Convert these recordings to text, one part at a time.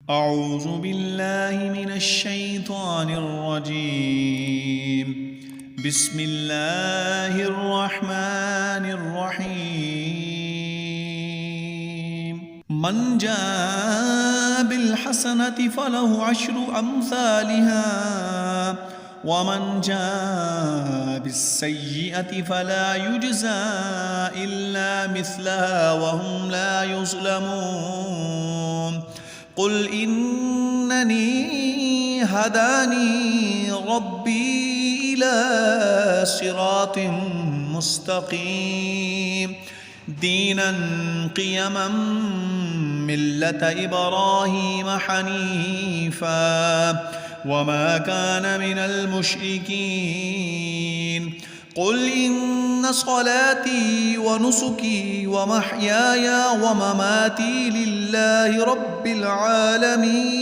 أعوذ بالله من الشيطان الرجيم. بسم الله الرحمن الرحيم. من جاء بالحسنة فله عشر أمثالها ومن جاء بالسيئة فلا يجزى إلا مثلها وهم لا يظلمون. قل إنني هداني ربي إلى صراط مستقيم دينا قيما ملة إبراهيم حنيفا وما كان من المشركين. قل إن صلاتي ونسكي ومحياي ومماتي لله رب العالمين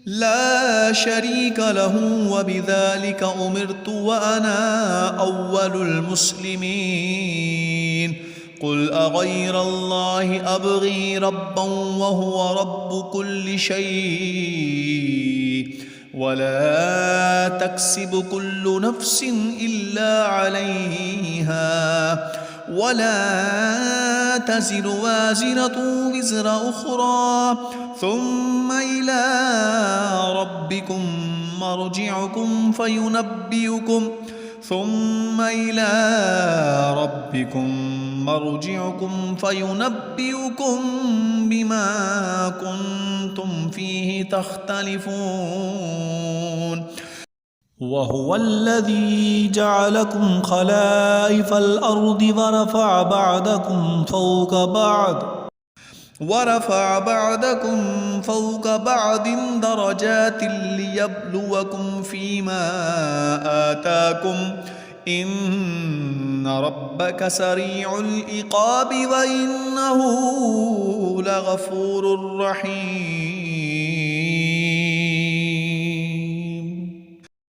لا شريك له وبذلك أمرت وأنا أول المسلمين. قل أغير الله أبغي ربا وهو رب كل شيء ولا تكسب كل نفس إلا عليها ولا تزر وازرة وزر أخرى ثم إلى ربكم مرجعكم فينبئكم بما كنتم فيه تختلفون. وهو الذي جعلكم خلائف الأرض ورفع بعضكم فوق بعض درجات ليبلوكم فيما آتاكم إن ربك سريع العقاب وإنه لغفور رحيم.